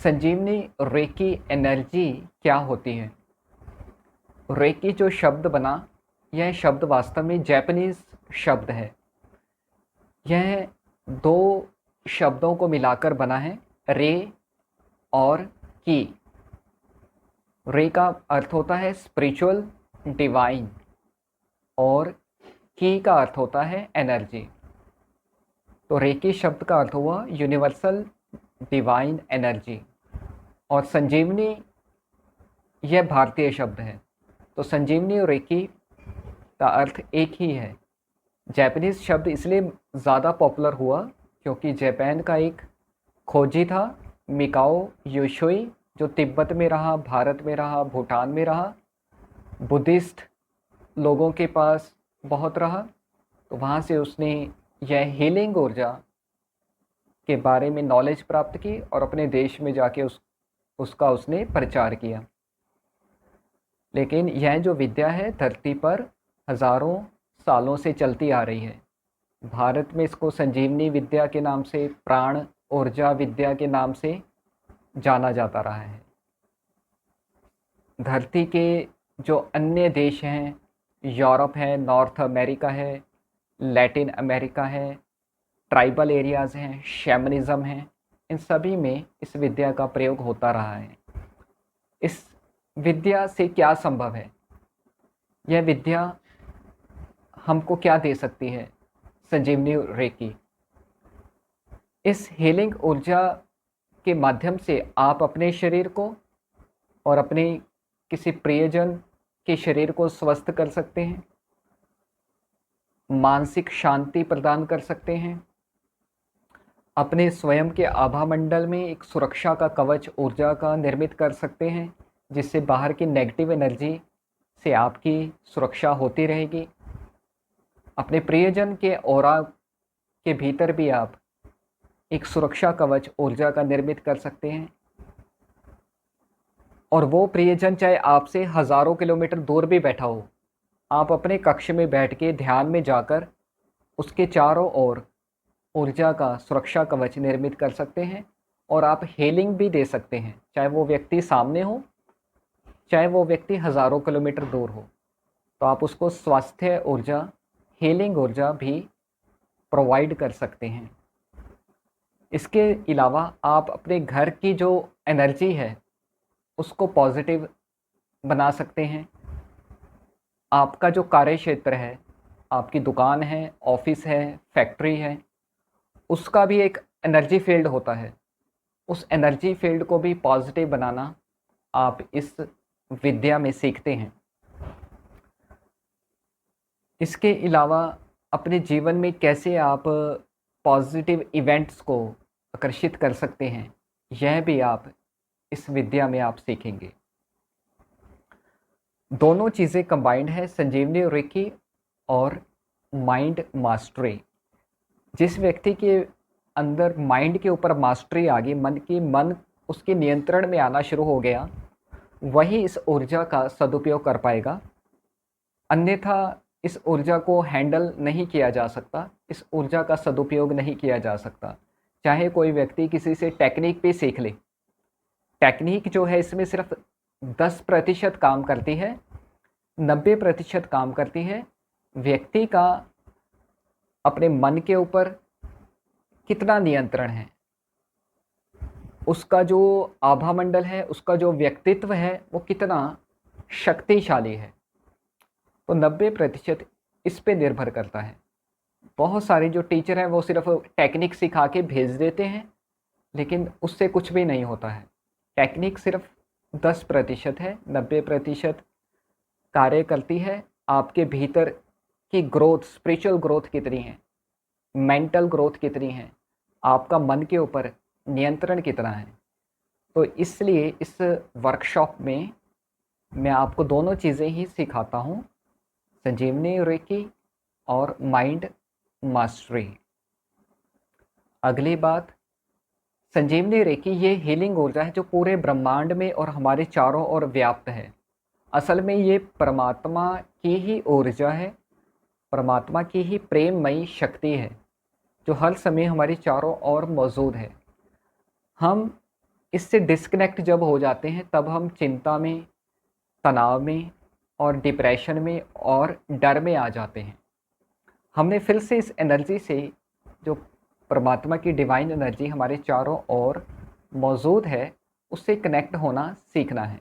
संजीवनी recce energy क्या होती है? रेकी जो शब्द बना, यह शब्द वास्तव में जापानीज शब्द है। यह दो शब्दों को मिलाकर बना है, रे और की। रे का अर्थ होता है स्पिरिचुअल, डिवाइन, और की का अर्थ होता है एनर्जी। तो रेकी शब्द का अर्थ हुआ यूनिवर्सल डिवाइन एनर्जी, और संजीवनी यह भारतीय शब्द है। तो संजीवनी और रेकी का अर्थ एक ही है। जापानीज शब्द इसलिए ज़्यादा पॉपुलर हुआ क्योंकि जापान का एक खोजी था, मिकाओ योशिई, जो तिब्बत में रहा, भारत में रहा, भूटान में रहा, बुद्धिस्ट लोगों के पास बहुत रहा। तो वहाँ से उसने यह हीलिंग ऊर्जा के बारे में नॉलेज प्राप्त की और अपने देश में जाके उसका उसने प्रचार किया। लेकिन यह जो विद्या है धरती पर हजारों सालों से चलती आ रही है। भारत में इसको संजीवनी विद्या के नाम से, प्राण ऊर्जा विद्या के नाम से जाना जाता रहा है। धरती के जो अन्य देश हैं, यूरोप है, नॉर्थ अमेरिका है, लैटिन अमेरिका है, ट्राइबल एरियाज़ हैं, शैमनिज़्म है, इन सभी में इस विद्या का प्रयोग होता रहा है। इस विद्या से क्या संभव है? यह विद्या हमको क्या दे सकती है? संजीवनी रेकी, इस हीलिंग ऊर्जा के माध्यम से आप अपने शरीर को और अपने किसी प्रियजन के शरीर को स्वस्थ कर सकते हैं, मानसिक शांति प्रदान कर सकते हैं, अपने स्वयं के आभा मंडल में एक सुरक्षा का कवच ऊर्जा का निर्मित कर सकते हैं, जिससे बाहर की नेगेटिव एनर्जी से आपकी सुरक्षा होती रहेगी। अपने प्रियजन के ऑरा के भीतर भी आप एक सुरक्षा कवच ऊर्जा का निर्मित कर सकते हैं, और वो प्रियजन चाहे आपसे हज़ारों किलोमीटर दूर भी बैठा हो, आप अपने कक्ष में बैठ के ध्यान में जाकर उसके चारों ओर ऊर्जा का सुरक्षा कवच निर्मित कर सकते हैं, और आप हीलिंग भी दे सकते हैं, चाहे वो व्यक्ति सामने हो, चाहे वो व्यक्ति हज़ारों किलोमीटर दूर हो। तो आप उसको स्वास्थ्य ऊर्जा, हीलिंग ऊर्जा भी प्रोवाइड कर सकते हैं। इसके अलावा आप अपने घर की जो एनर्जी है उसको पॉजिटिव बना सकते हैं। आपका जो कार्य क्षेत्र है, आपकी दुकान है, ऑफिस है, फैक्ट्री है, उसका भी एक एनर्जी फील्ड होता है। उस एनर्जी फील्ड को भी पॉजिटिव बनाना आप इस विद्या में सीखते हैं। इसके अलावा अपने जीवन में कैसे आप पॉजिटिव इवेंट्स को आकर्षित कर सकते हैं, यह भी आप इस विद्या में आप सीखेंगे। दोनों चीज़ें कंबाइंड है, संजीवनी रेकी और माइंड मास्टरी। जिस व्यक्ति के अंदर माइंड के ऊपर मास्टरी आ गई, मन उसके नियंत्रण में आना शुरू हो गया, वही इस ऊर्जा का सदुपयोग कर पाएगा। अन्यथा इस ऊर्जा को हैंडल नहीं किया जा सकता, इस ऊर्जा का सदुपयोग नहीं किया जा सकता। चाहे कोई व्यक्ति किसी से टेक्निक भी सीख ले, टेक्निक जो है इसमें सिर्फ 10% काम करती है, 90% काम करती है व्यक्ति का अपने मन के ऊपर कितना नियंत्रण है, उसका जो आभा मंडल है, उसका जो व्यक्तित्व है वो कितना शक्तिशाली है। तो 90% इस पे निर्भर करता है। बहुत सारे जो टीचर हैं वो सिर्फ टेक्निक सिखा के भेज देते हैं, लेकिन उससे कुछ भी नहीं होता है। टेक्निक सिर्फ 10% है, 90% कार्य करती है आपके भीतर की ग्रोथ, स्पिरिचुअल ग्रोथ कितनी है, मेंटल ग्रोथ कितनी है, आपका मन के ऊपर नियंत्रण कितना है। तो इसलिए इस वर्कशॉप में मैं आपको दोनों चीज़ें ही सिखाता हूँ, संजीवनी रेकी और माइंड मास्टरी। अगली बात, संजीवनी रेकी ये हीलिंग ऊर्जा है जो पूरे ब्रह्मांड में और हमारे चारों ओर व्याप्त है। असल में ये परमात्मा की ही ऊर्जा है, परमात्मा की ही प्रेममयी शक्ति है जो हर समय हमारे चारों ओर मौजूद है। हम इससे डिस्कनेक्ट जब हो जाते हैं तब हम चिंता में, तनाव में और डिप्रेशन में और डर में आ जाते हैं। हमने फिर से इस एनर्जी से, जो परमात्मा की डिवाइन एनर्जी हमारे चारों ओर मौजूद है, उससे कनेक्ट होना सीखना है।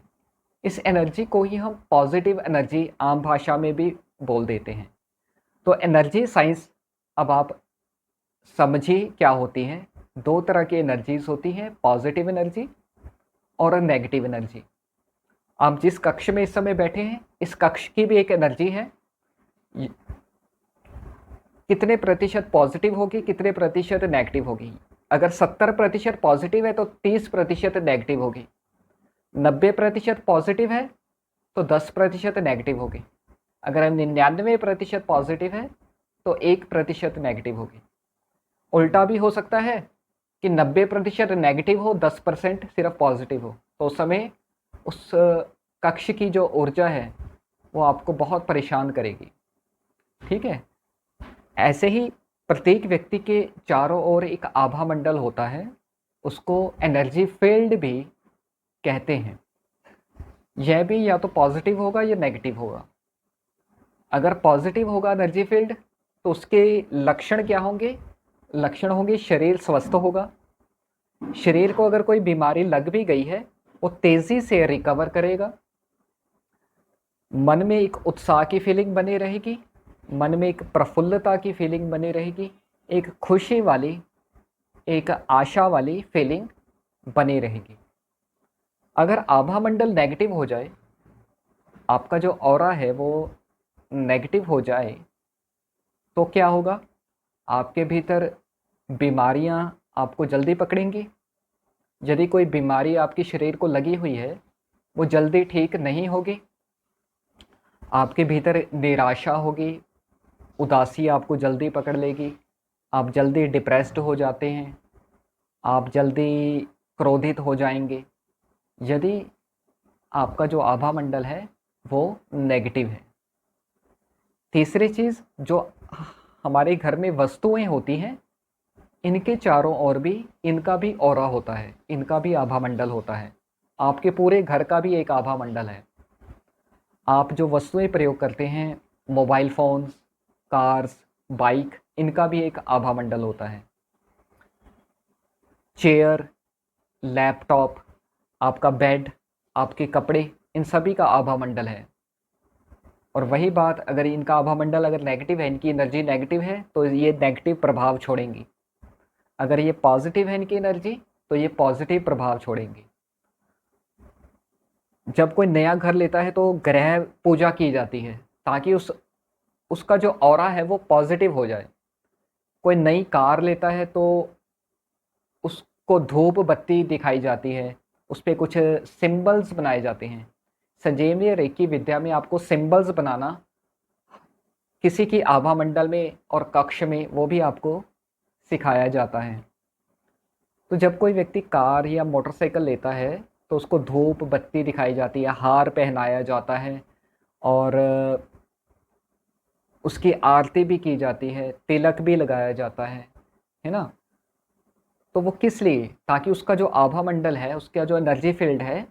इस एनर्जी को ही हम पॉजिटिव एनर्जी आम भाषा में भी बोल देते हैं। तो एनर्जी साइंस अब आप समझिए क्या होती है। दो तरह की एनर्जीज होती हैं, पॉजिटिव एनर्जी और नेगेटिव एनर्जी। आप जिस कक्ष में इस समय बैठे हैं, इस कक्ष की भी एक एनर्जी है। कितने प्रतिशत पॉजिटिव होगी, कितने प्रतिशत नेगेटिव होगी? अगर 70% पॉजिटिव है तो 30% नेगेटिव होगी। 90% पॉजिटिव है तो 10% नेगेटिव होगी। अगर 99% पॉजिटिव है तो 1% नेगेटिव होगी। उल्टा भी हो सकता है कि 90% नेगेटिव हो, 10% सिर्फ पॉजिटिव हो, तो उस समय उस कक्ष की जो ऊर्जा है वो आपको बहुत परेशान करेगी। ठीक है। ऐसे ही प्रत्येक व्यक्ति के चारों ओर एक आभा मंडल होता है, उसको एनर्जी फील्ड भी कहते हैं। यह भी या तो पॉजिटिव होगा या नेगेटिव होगा। अगर पॉजिटिव होगा एनर्जी फील्ड तो उसके लक्षण क्या होंगे? लक्षण होंगे शरीर स्वस्थ होगा। शरीर को अगर कोई बीमारी लग भी गई है वो तेजी से रिकवर करेगा। मन में एक उत्साह की फीलिंग बनी रहेगी, मन में एक प्रफुल्लता की फीलिंग बनी रहेगी, एक खुशी वाली, एक आशा वाली फीलिंग बनी रहेगी। अगर आभा मंडल नेगेटिव हो जाए, आपका जो ऑरा है वो नेगेटिव हो जाए, तो क्या होगा? आपके भीतर बीमारियां आपको जल्दी पकड़ेंगी। यदि कोई बीमारी आपके शरीर को लगी हुई है वो जल्दी ठीक नहीं होगी। आपके भीतर निराशा होगी, उदासी आपको जल्दी पकड़ लेगी, आप जल्दी डिप्रेस्ड हो जाते हैं, आप जल्दी क्रोधित हो जाएंगे यदि आपका जो आभा मंडल है वो नेगेटिव है। तीसरी चीज़, जो हमारे घर में वस्तुएं होती हैं, इनके चारों ओर भी इनका भी ऑरा होता है, इनका भी आभा मंडल होता है। आपके पूरे घर का भी एक आभा मंडल है। आप जो वस्तुएं प्रयोग करते हैं, मोबाइल फ़ोन्स, कार्स, बाइक, इनका भी एक आभा मंडल होता है। चेयर, लैपटॉप, आपका बेड, आपके कपड़े, इन सभी का आभा मंडल है। और वही बात, अगर इनका आभा मंडल अगर नेगेटिव है, इनकी एनर्जी नेगेटिव है, तो ये नेगेटिव प्रभाव छोड़ेंगी। अगर ये पॉजिटिव है इनकी एनर्जी, तो ये पॉजिटिव प्रभाव छोड़ेंगी। जब कोई नया घर लेता है तो ग्रह पूजा की जाती है ताकि उसका जो ऑरा है वो पॉजिटिव हो जाए। कोई नई कार लेता है तो उसको धूप बत्ती दिखाई जाती है, उस पर कुछ सिंबल्स बनाए जाते हैं। संजीवनी रेकी विद्या में आपको सिंबल्स बनाना किसी की आभा मंडल में और कक्ष में वो भी आपको सिखाया जाता है। तो जब कोई व्यक्ति कार या मोटरसाइकिल लेता है तो उसको धूप बत्ती दिखाई जाती है, हार पहनाया जाता है और उसकी आरती भी की जाती है, तिलक भी लगाया जाता है ना? तो वो किस लिए? ताकि उसका जो आभा मंडल है, उसका जो एनर्जी फील्ड है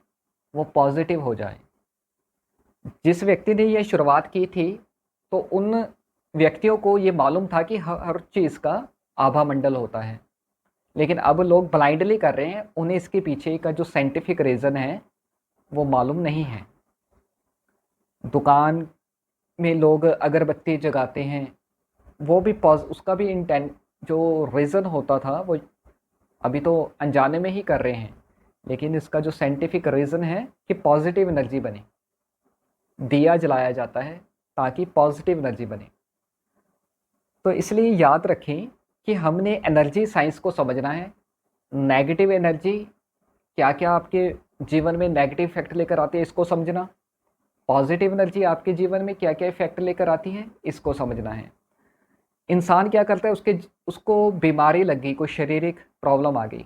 वो पॉजिटिव हो जाए। जिस व्यक्ति ने ये शुरुआत की थी तो उन व्यक्तियों को ये मालूम था कि हर चीज़ का आभा मंडल होता है, लेकिन अब लोग ब्लाइंडली कर रहे हैं, उन्हें इसके पीछे का जो साइंटिफिक रीज़न है वो मालूम नहीं है। दुकान में लोग अगरबत्ती जगाते हैं, वो भी उसका भी इंटेंट जो रीज़न होता था वो अभी तो अनजाने में ही कर रहे हैं, लेकिन इसका जो साइंटिफिक रीज़न है कि पॉजिटिव एनर्जी बने। दिया जलाया जाता है ताकि पॉजिटिव एनर्जी बने। तो इसलिए याद रखें कि हमने एनर्जी साइंस को समझना है। नेगेटिव एनर्जी क्या क्या आपके जीवन में नेगेटिव इफेक्ट लेकर आती है, इसको समझना। पॉजिटिव एनर्जी आपके जीवन में क्या क्या इफेक्ट लेकर आती है, इसको समझना है। इंसान क्या करता है, उसको बीमारी लग गई, कोई शारीरिक प्रॉब्लम आ गई,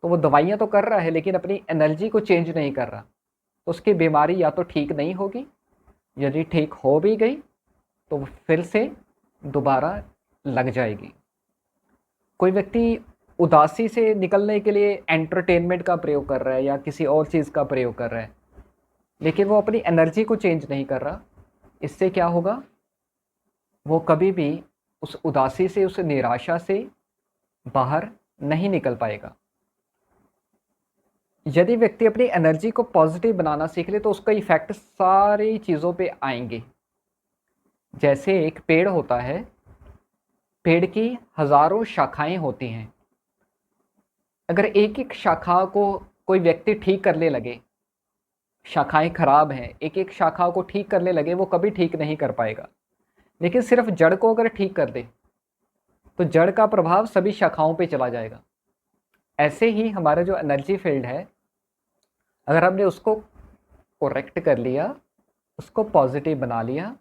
तो वो दवाइयाँ तो कर रहा है लेकिन अपनी एनर्जी को चेंज नहीं कर रहा, तो उसकी बीमारी या तो ठीक नहीं होगी, यदि ठीक हो भी गई तो वो फिर से दोबारा लग जाएगी। कोई व्यक्ति उदासी से निकलने के लिए एंटरटेनमेंट का प्रयोग कर रहा है या किसी और चीज़ का प्रयोग कर रहा है, लेकिन वो अपनी एनर्जी को चेंज नहीं कर रहा। इससे क्या होगा, वो कभी भी उस उदासी से, उस निराशा से बाहर नहीं निकल पाएगा। यदि व्यक्ति अपनी एनर्जी को पॉजिटिव बनाना सीख ले तो उसका इफेक्ट सारी चीज़ों पे आएंगे। जैसे एक पेड़ होता है, पेड़ की हजारों शाखाएं होती हैं। अगर एक एक शाखा को कोई व्यक्ति ठीक करने लगे, शाखाएं खराब हैं, एक एक शाखा को ठीक करने लगे, वो कभी ठीक नहीं कर पाएगा। लेकिन सिर्फ जड़ को अगर ठीक कर दे तो जड़ का प्रभाव सभी शाखाओं पे चला जाएगा। ऐसे ही हमारा जो एनर्जी फील्ड है, अगर हमने उसको करेक्ट कर लिया, उसको पॉजिटिव बना लिया,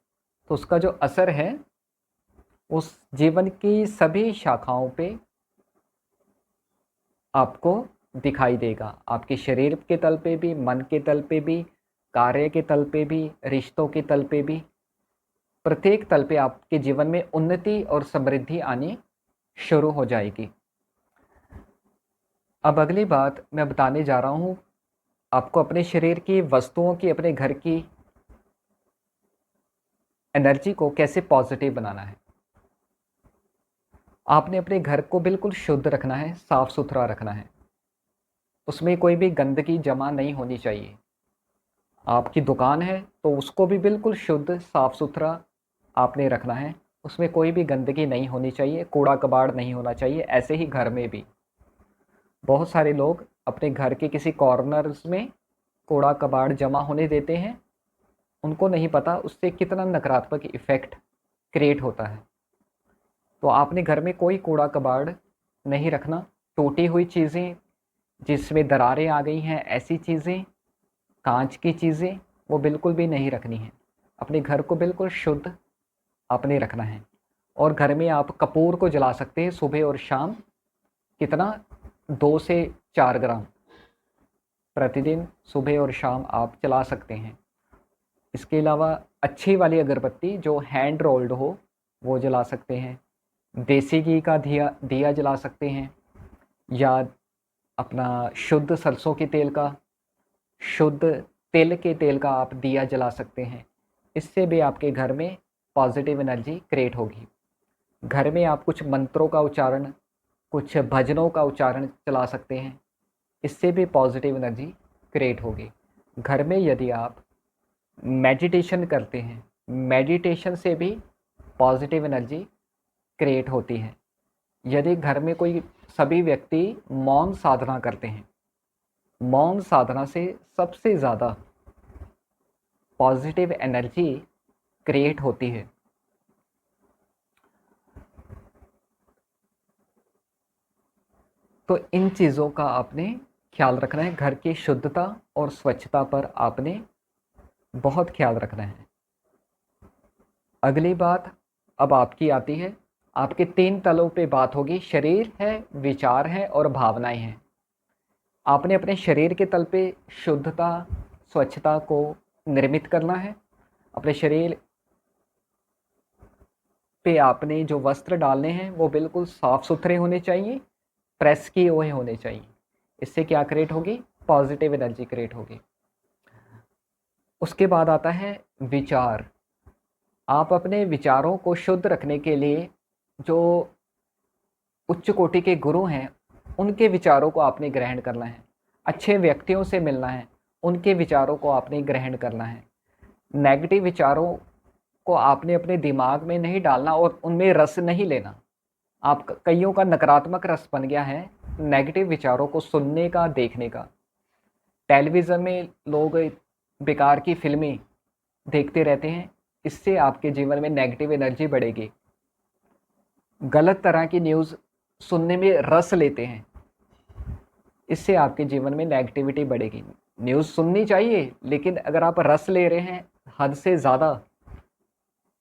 तो उसका जो असर है उस जीवन की सभी शाखाओं पे आपको दिखाई देगा। आपके शरीर के तल पे भी, मन के तल पे भी, कार्य के तल पे भी, रिश्तों के तल पे भी, प्रत्येक तल पे आपके जीवन में उन्नति और समृद्धि आनी शुरू हो जाएगी। अब अगली बात मैं बताने जा रहा हूँ आपको अपने शरीर की वस्तुओं की, अपने घर की एनर्जी को कैसे पॉजिटिव बनाना है। आपने अपने घर को बिल्कुल शुद्ध रखना है, साफ सुथरा रखना है। उसमें कोई भी गंदगी जमा नहीं होनी चाहिए। आपकी दुकान है तो उसको भी बिल्कुल शुद्ध साफ सुथरा आपने रखना है। उसमें कोई भी गंदगी नहीं होनी चाहिए, कूड़ा कबाड़ नहीं होना चाहिए। ऐसे ही घर में भी बहुत सारे लोग अपने घर के किसी कॉर्नर्स में कूड़ा कबाड़ जमा होने देते हैं। उनको नहीं पता उससे कितना नकारात्मक इफ़ेक्ट क्रिएट होता है। तो आपने घर में कोई कूड़ा कबाड़ नहीं रखना। टूटी हुई चीज़ें, जिसमें दरारें आ गई हैं, ऐसी चीज़ें, कांच की चीज़ें, वो बिल्कुल भी नहीं रखनी है। अपने घर को बिल्कुल शुद्ध आपने रखना है। और घर में आप कपूर को जला सकते हैं सुबह और शाम। कितना, 2 से 4 ग्राम प्रतिदिन सुबह और शाम आप जला सकते हैं। इसके अलावा अच्छी वाली अगरबत्ती जो हैंड रोल्ड हो वो जला सकते हैं। देसी घी का दिया जला सकते हैं, या अपना शुद्ध सरसों के तेल का, शुद्ध तिल के तेल का आप दिया जला सकते हैं। इससे भी आपके घर में पॉजिटिव एनर्जी क्रिएट होगी। घर में आप कुछ मंत्रों का उच्चारण, कुछ भजनों का उच्चारण चला सकते हैं। इससे भी पॉजिटिव एनर्जी क्रिएट होगी। घर में यदि आप मेडिटेशन करते हैं, मेडिटेशन से भी पॉजिटिव एनर्जी क्रिएट होती है। यदि घर में कोई, सभी व्यक्ति मौन साधना करते हैं, मौन साधना से सबसे ज़्यादा पॉजिटिव एनर्जी क्रिएट होती है। तो इन चीज़ों का आपने ख्याल रखना है। घर की शुद्धता और स्वच्छता पर आपने बहुत ख्याल रखना है। अगली बात अब आपकी आती है। आपके 3 तलों पे बात होगी। शरीर है, विचार है और भावनाएं हैं। आपने अपने शरीर के तल पे शुद्धता, स्वच्छता को निर्मित करना है। अपने शरीर पे आपने जो वस्त्र डालने हैं वो बिल्कुल साफ सुथरे होने चाहिए, प्रेस किए हुए होने चाहिए। इससे क्या क्रिएट होगी, पॉजिटिव एनर्जी क्रिएट होगी। उसके बाद आता है विचार। आप अपने विचारों को शुद्ध रखने के लिए जो उच्च कोटि के गुरु हैं उनके विचारों को आपने ग्रहण करना है। अच्छे व्यक्तियों से मिलना है, उनके विचारों को आपने ग्रहण करना है। नेगेटिव विचारों को आपने अपने दिमाग में नहीं डालना और उनमें रस नहीं लेना। आप कईयों का नकारात्मक रस बन गया है नेगेटिव विचारों को सुनने का, देखने का। टेलीविज़न में लोग बेकार की फिल्में देखते रहते हैं, इससे आपके जीवन में नेगेटिव एनर्जी बढ़ेगी। गलत तरह की न्यूज़ सुनने में रस लेते हैं, इससे आपके जीवन में नेगेटिविटी बढ़ेगी। न्यूज़ सुननी चाहिए, लेकिन अगर आप रस ले रहे हैं हद से ज़्यादा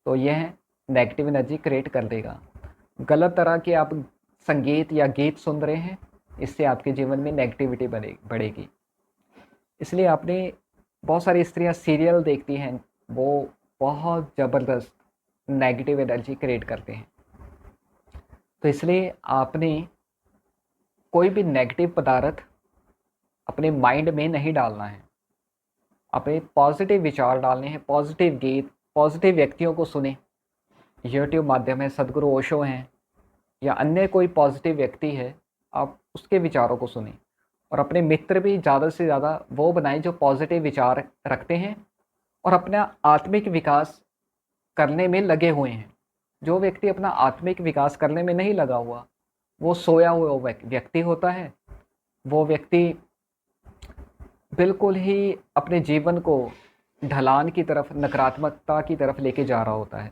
तो यह नेगेटिव एनर्जी क्रिएट कर देगा। गलत तरह के आप संगीत या गीत सुन रहे हैं, इससे आपके जीवन में नेगेटिविटी बढ़ेगी। इसलिए आपने, बहुत सारी स्त्रियां सीरियल देखती हैं, वो बहुत ज़बरदस्त नेगेटिव एनर्जी क्रिएट करते हैं। तो इसलिए आपने कोई भी नेगेटिव पदार्थ अपने माइंड में नहीं डालना है। अपने पॉजिटिव विचार डालने हैं, पॉजिटिव गीत, पॉजिटिव व्यक्तियों को सुने। यूट्यूब माध्यम है, सदगुरु ओशो हैं या अन्य कोई पॉजिटिव व्यक्ति है, आप उसके विचारों को सुने। और अपने मित्र भी ज़्यादा से ज़्यादा वो बनाएं जो पॉजिटिव विचार रखते हैं और अपना आत्मिक विकास करने में लगे हुए हैं। जो व्यक्ति अपना आत्मिक विकास करने में नहीं लगा हुआ, वो सोया हुआ व्यक्ति होता है। वो व्यक्ति बिल्कुल ही अपने जीवन को ढलान की तरफ, नकारात्मकता की तरफ लेके जा रहा होता है।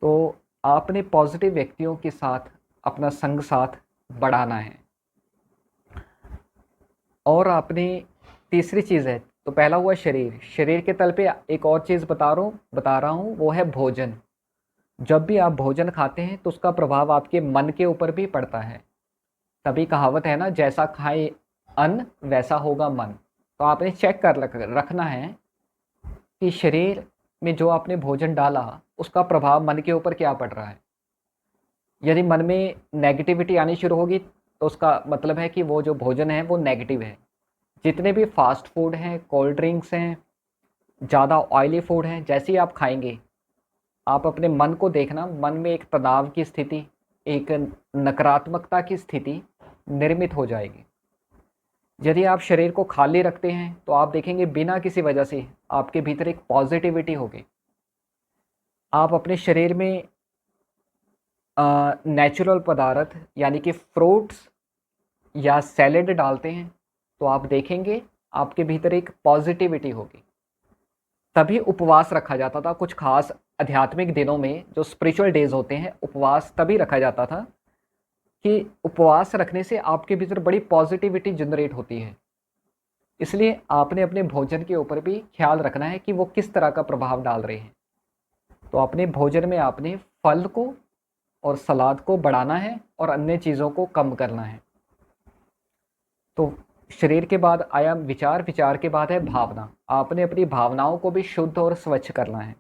तो आपने पॉजिटिव व्यक्तियों के साथ अपना संग साथ बढ़ाना है। और आपने तीसरी चीज़ है, तो पहला हुआ शरीर। शरीर के तल पे एक और चीज़ बता रहा हूँ, वो है भोजन। जब भी आप भोजन खाते हैं तो उसका प्रभाव आपके मन के ऊपर भी पड़ता है। तभी कहावत है ना, जैसा खाए अन्न वैसा होगा मन। तो आपने चेक कर रखना है कि शरीर में जो आपने भोजन डाला उसका प्रभाव मन के ऊपर क्या पड़ रहा है। यदि मन में नेगेटिविटी आनी शुरू होगी तो उसका मतलब है कि वो जो भोजन है वो नेगेटिव है। जितने भी फास्ट फूड हैं, कोल्ड ड्रिंक्स हैं, ज़्यादा ऑयली फूड हैं, जैसे ही आप खाएंगे, आप अपने मन को देखना, मन में एक तनाव की स्थिति, एक नकारात्मकता की स्थिति निर्मित हो जाएगी। यदि आप शरीर को खाली रखते हैं तो आप देखेंगे बिना किसी वजह से आपके भीतर एक पॉजिटिविटी होगी। आप अपने शरीर में नेचुरल पदार्थ यानी कि फ्रूट्स या सैलेड डालते हैं तो आप देखेंगे आपके भीतर एक पॉजिटिविटी होगी। तभी उपवास रखा जाता था कुछ खास आध्यात्मिक दिनों में, जो स्पिरिचुअल डेज होते हैं, उपवास तभी रखा जाता था कि उपवास रखने से आपके भीतर बड़ी पॉजिटिविटी जनरेट होती है। इसलिए आपने अपने भोजन के ऊपर भी ख्याल रखना है कि वो किस तरह का प्रभाव डाल रहे हैं। तो अपने भोजन में आपने फल को और सलाद को बढ़ाना है और अन्य चीज़ों को कम करना है। तो शरीर के बाद आया विचार, विचार के बाद है भावना। आपने अपनी भावनाओं को भी शुद्ध और स्वच्छ करना है।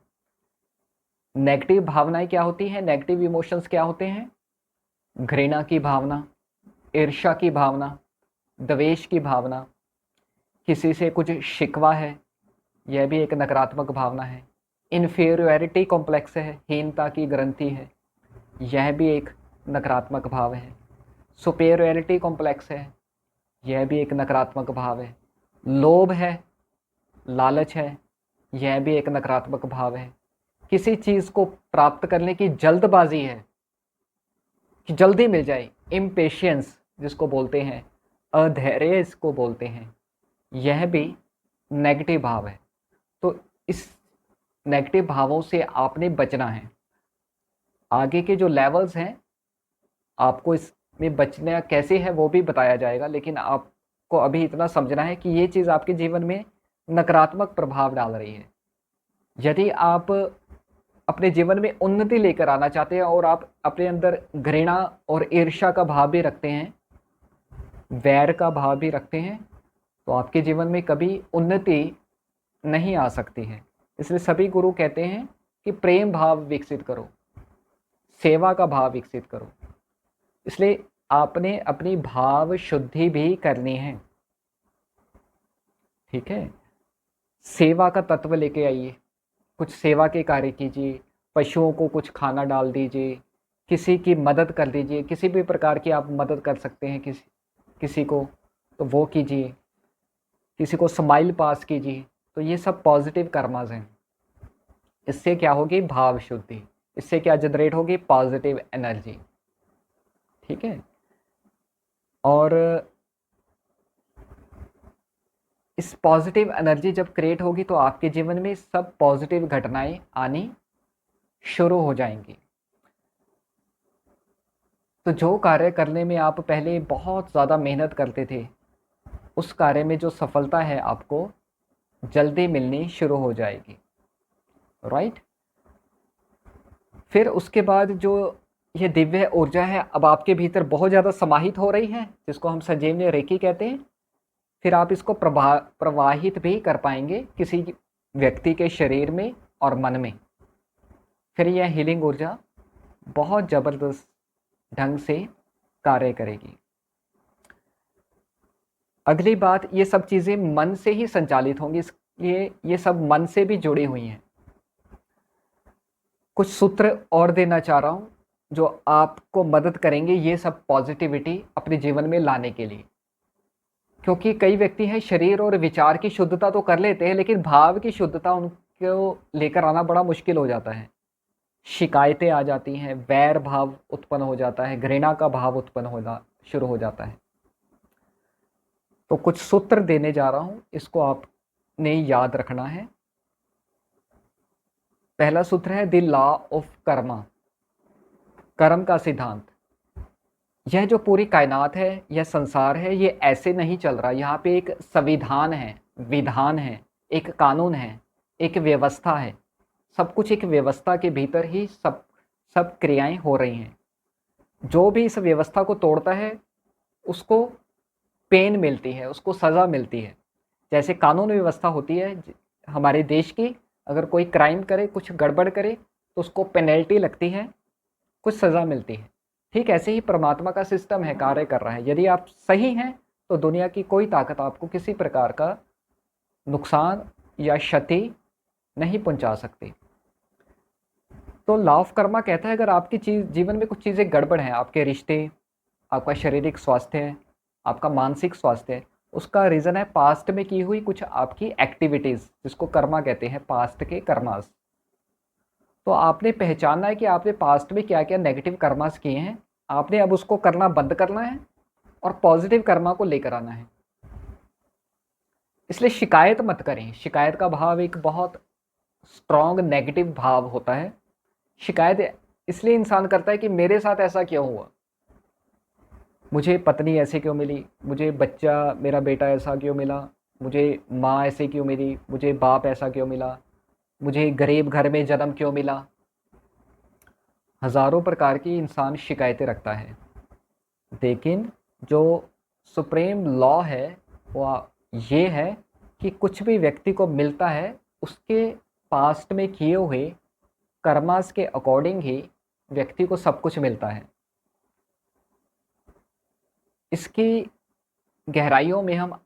नेगेटिव भावनाएं क्या होती हैं, नेगेटिव इमोशंस क्या होते हैं? घृणा की भावना, ईर्ष्या की भावना, द्वेष की भावना, किसी से कुछ शिकवा है, यह भी एक नकारात्मक भावना है। इन्फीरियरिटी कॉम्प्लेक्स है, हीनता की ग्रंथि है, यह भी एक नकारात्मक भाव है। सुपेरियरिटी कॉम्प्लेक्स है, यह भी एक नकारात्मक भाव है। लोभ है, लालच है, यह भी एक नकारात्मक भाव है। किसी चीज़ को प्राप्त करने की जल्दबाजी है कि जल्दी मिल जाए, इम्पेशियंस जिसको बोलते हैं, अधैर्य इसको बोलते हैं, यह भी नेगेटिव भाव है। तो इस नेगेटिव भावों से आपने बचना है। आगे के जो लेवल्स हैं आपको इसमें बचना कैसे है वो भी बताया जाएगा, लेकिन आपको अभी इतना समझना है कि ये चीज़ आपके जीवन में नकारात्मक प्रभाव डाल रही है। यदि आप अपने जीवन में उन्नति लेकर आना चाहते हैं और आप अपने अंदर घृणा और ईर्ष्या का भाव भी रखते हैं, वैर का भाव भी रखते हैं, तो आपके जीवन में कभी उन्नति नहीं आ सकती है। इसलिए सभी गुरु कहते हैं कि प्रेम भाव विकसित करो, सेवा का भाव विकसित करो। इसलिए आपने अपनी भाव शुद्धि भी करनी है, ठीक है। सेवा का तत्व लेके आइए, कुछ सेवा के कार्य कीजिए, पशुओं को कुछ खाना डाल दीजिए, किसी की मदद कर दीजिए, किसी भी प्रकार की आप मदद कर सकते हैं किसी को, तो वो कीजिए, किसी को स्माइल पास कीजिए। तो ये सब पॉजिटिव कर्मास हैं। इससे क्या होगी? भाव शुद्धि। इससे क्या जनरेट होगी? पॉजिटिव एनर्जी, ठीक है। और इस पॉजिटिव एनर्जी जब क्रिएट होगी तो आपके जीवन में सब पॉजिटिव घटनाएं आनी शुरू हो जाएंगी। तो जो कार्य करने में आप पहले बहुत ज़्यादा मेहनत करते थे, उस कार्य में जो सफलता है आपको जल्दी मिलनी शुरू हो जाएगी, राइट। फिर उसके बाद जो ये दिव्य ऊर्जा है अब आपके भीतर बहुत ज़्यादा समाहित हो रही है, जिसको हम संजीवनी रेकी कहते हैं। फिर आप इसको प्रवाहित भी कर पाएंगे किसी व्यक्ति के शरीर में और मन में। फिर यह हीलिंग ऊर्जा बहुत ज़बरदस्त ढंग से कार्य करेगी। अगली बात, ये सब चीज़ें मन से ही संचालित होंगी, इसलिए ये सब मन से भी जुड़ी हुई हैं। कुछ सूत्र और देना चाह रहा हूँ जो आपको मदद करेंगे ये सब पॉजिटिविटी अपने जीवन में लाने के लिए। क्योंकि कई व्यक्ति हैं शरीर और विचार की शुद्धता तो कर लेते हैं, लेकिन भाव की शुद्धता उनको लेकर आना बड़ा मुश्किल हो जाता है। शिकायतें आ जाती हैं, वैर भाव उत्पन्न हो जाता है, घृणा का भाव उत्पन्न होना शुरू हो जाता है। तो कुछ सूत्र देने जा रहा हूँ, इसको आपने याद रखना है। पहला सूत्र है द लॉ ऑफ कर्मा, कर्म का सिद्धांत। यह जो पूरी कायनात है, यह संसार है, ये ऐसे नहीं चल रहा। यहाँ पे एक संविधान है, विधान है, एक कानून है, एक व्यवस्था है। सब कुछ एक व्यवस्था के भीतर ही सब क्रियाएं हो रही हैं। जो भी इस व्यवस्था को तोड़ता है उसको पेन मिलती है, उसको सज़ा मिलती है। जैसे कानून व्यवस्था होती है हमारे देश की, अगर कोई क्राइम करे, कुछ गड़बड़ करे तो उसको पेनल्टी लगती है, कुछ सज़ा मिलती है। ठीक ऐसे ही परमात्मा का सिस्टम है, कार्य कर रहा है। यदि आप सही हैं तो दुनिया की कोई ताकत आपको किसी प्रकार का नुकसान या क्षति नहीं पहुंचा सकती। तो लॉ ऑफ कर्मा कहता है अगर आपकी जीवन में कुछ चीज़ें गड़बड़ हैं, आपके रिश्ते, आपका शारीरिक स्वास्थ्य है, आपका मानसिक स्वास्थ्य है, उसका रीज़न है पास्ट में की हुई कुछ आपकी एक्टिविटीज़, जिसको कर्मा कहते हैं, पास्ट के कर्मास। तो आपने पहचानना है कि आपने पास्ट में क्या क्या नेगेटिव कर्मास किए हैं, आपने अब उसको करना बंद करना है और पॉजिटिव कर्मा को लेकर आना है। इसलिए शिकायत मत करें। शिकायत का भाव एक बहुत स्ट्रॉन्ग नेगेटिव भाव होता है। शिकायत इसलिए इंसान करता है कि मेरे साथ ऐसा क्यों हुआ, मुझे पत्नी ऐसे क्यों मिली, मुझे बच्चा, मेरा बेटा ऐसा क्यों मिला, मुझे माँ ऐसे क्यों मिली, मुझे बाप ऐसा क्यों मिला, मुझे गरीब घर में जन्म क्यों मिला। हज़ारों प्रकार की इंसान शिकायतें रखता है। लेकिन जो सुप्रीम लॉ है वो ये है कि कुछ भी व्यक्ति को मिलता है उसके पास्ट में किए हुए कर्मास के अकॉर्डिंग ही व्यक्ति को सब कुछ मिलता है। इसकी गहराइयों में हम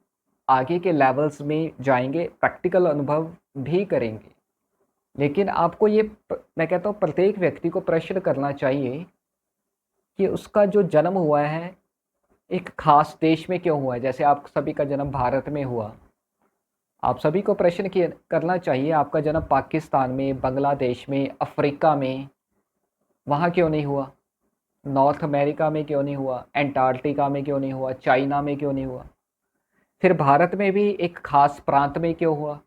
आगे के लेवल्स में जाएंगे, प्रैक्टिकल अनुभव भी करेंगे। लेकिन आपको ये मैं कहता हूँ प्रत्येक व्यक्ति को प्रश्न करना चाहिए कि उसका जो जन्म हुआ है एक खास देश में क्यों हुआ है। जैसे आप सभी का जन्म भारत में हुआ, आप सभी को प्रश्न करना चाहिए आपका जन्म पाकिस्तान में, बांग्लादेश में, अफ्रीका में, वहाँ क्यों नहीं हुआ, नॉर्थ अमेरिका में क्यों नहीं हुआ, एंटार्क्टिका में क्यों नहीं हुआ, चाइना में क्यों नहीं हुआ। फिर भारत में भी एक खास प्रांत में क्यों हुआ,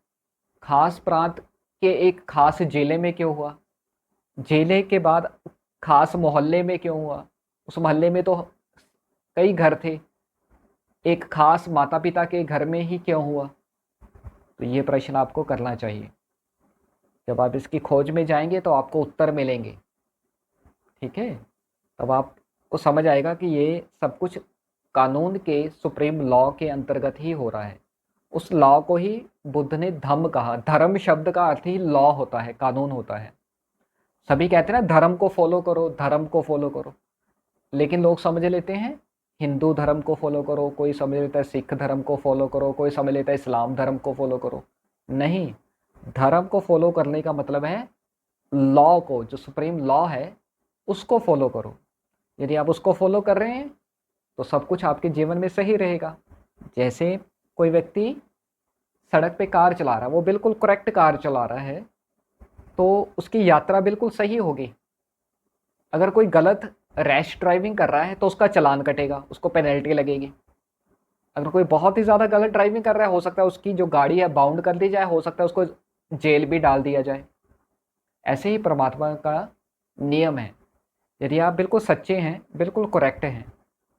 खास प्रांत के एक खास जिले में क्यों हुआ, जिले के बाद खास मोहल्ले में क्यों हुआ, उस मोहल्ले में तो कई घर थे, एक खास माता पिता के घर में ही क्यों हुआ। तो ये प्रश्न आपको करना चाहिए। जब आप इसकी खोज में जाएंगे तो आपको उत्तर मिलेंगे, ठीक है। तब आपको समझ आएगा कि ये सब कुछ कानून के सुप्रीम लॉ के अंतर्गत ही हो रहा है। उस लॉ को ही बुद्ध ने धम्म कहा। धर्म शब्द का अर्थ ही लॉ होता है, कानून होता है। सभी कहते हैं ना धर्म को फॉलो करो, धर्म को फॉलो करो, लेकिन लोग समझ लेते हैं हिंदू धर्म को फॉलो करो, कोई समझ लेता है सिख धर्म को फॉलो करो, कोई समझ लेता है इस्लाम धर्म को फॉलो करो। नहीं, धर्म को फॉलो करने का मतलब है लॉ को, जो सुप्रीम लॉ है उसको फॉलो करो। यदि आप उसको फॉलो कर रहे हैं तो सब कुछ आपके जीवन में सही रहेगा। जैसे कोई व्यक्ति सड़क पे कार चला रहा है, वो बिल्कुल करेक्ट कार चला रहा है तो उसकी यात्रा बिल्कुल सही होगी। अगर कोई गलत रैश ड्राइविंग कर रहा है तो उसका चालान कटेगा, उसको पेनल्टी लगेगी। अगर कोई बहुत ही ज़्यादा गलत ड्राइविंग कर रहा है, हो सकता है उसकी जो गाड़ी है बाउंड कर दी जाए, हो सकता है उसको जेल भी डाल दिया जाए। ऐसे ही परमात्मा का नियम है। यदि आप बिल्कुल सच्चे हैं, बिल्कुल करेक्ट हैं,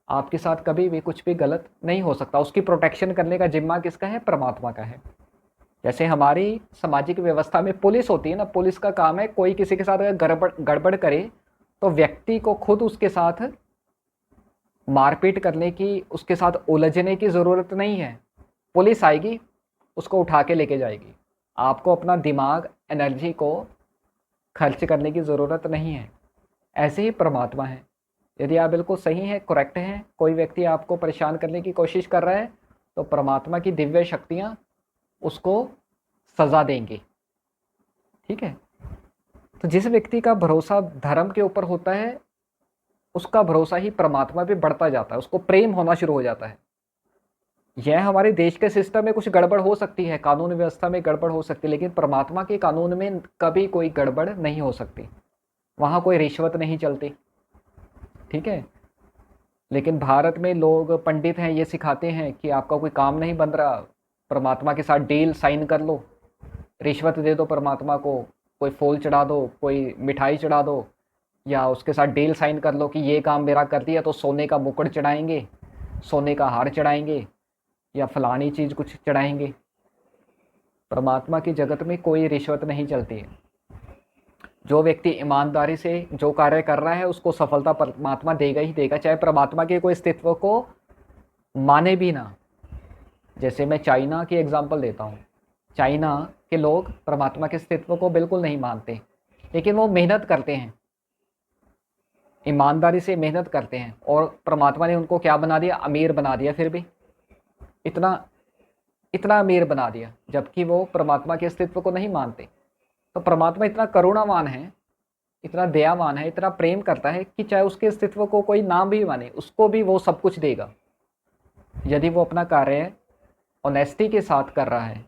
आपके साथ कभी भी कुछ भी गलत नहीं हो सकता। उसकी प्रोटेक्शन करने का जिम्मा किसका है? परमात्मा का है। जैसे हमारी सामाजिक व्यवस्था में पुलिस होती है ना, पुलिस का काम है कोई किसी के साथ अगर गड़बड़ करे तो व्यक्ति को खुद उसके साथ मारपीट करने की, उसके साथ उलझने की ज़रूरत नहीं है। पुलिस आएगी, उसको उठा के लेके जाएगी। आपको अपना दिमाग, एनर्जी को खर्च करने की ज़रूरत नहीं है। ऐसे ही परमात्मा है। यदि आप बिल्कुल सही हैं, करेक्ट हैं, कोई व्यक्ति आपको परेशान करने की कोशिश कर रहा है तो परमात्मा की दिव्य शक्तियाँ उसको सज़ा देंगे। ठीक है? तो जिस व्यक्ति का भरोसा धर्म के ऊपर होता है, उसका भरोसा ही परमात्मा पे बढ़ता जाता है, उसको प्रेम होना शुरू हो जाता है। यह हमारे देश के सिस्टम में कुछ गड़बड़ हो सकती है, कानून व्यवस्था में गड़बड़ हो सकती है, लेकिन परमात्मा के कानून में कभी कोई गड़बड़ नहीं हो सकती। वहाँ कोई रिश्वत नहीं चलती। ठीक है? लेकिन भारत में लोग पंडित हैं, ये सिखाते हैं कि आपका कोई काम नहीं बन रहा, परमात्मा के साथ डील साइन कर लो, रिश्वत दे दो परमात्मा को, कोई फूल चढ़ा दो, कोई मिठाई चढ़ा दो, या उसके साथ डील साइन कर लो कि ये काम मेरा कर दिया तो सोने का मुकुट चढ़ाएंगे, सोने का हार चढ़ाएंगे, या फलानी चीज़ कुछ चढ़ाएंगे। परमात्मा की जगत में कोई रिश्वत नहीं चलती है। जो व्यक्ति ईमानदारी से जो कार्य कर रहा है उसको सफलता परमात्मा देगा ही देगा, चाहे परमात्मा के कोई अस्तित्व को माने भी ना। जैसे मैं चाइना की एग्जांपल देता हूँ। चाइना के लोग परमात्मा के अस्तित्व को बिल्कुल नहीं मानते, लेकिन वो मेहनत करते हैं, ईमानदारी से मेहनत करते हैं, और परमात्मा ने उनको क्या बना दिया? अमीर बना दिया। फिर भी इतना इतना अमीर बना दिया, जबकि वो परमात्मा के अस्तित्व को नहीं मानते। तो परमात्मा इतना करुणावान है, इतना दयावान है, इतना प्रेम करता है कि चाहे उसके अस्तित्व को कोई नाम भी माने, उसको भी वो सब कुछ देगा, यदि वो अपना कार्य ऑनेस्टी के साथ कर रहा है,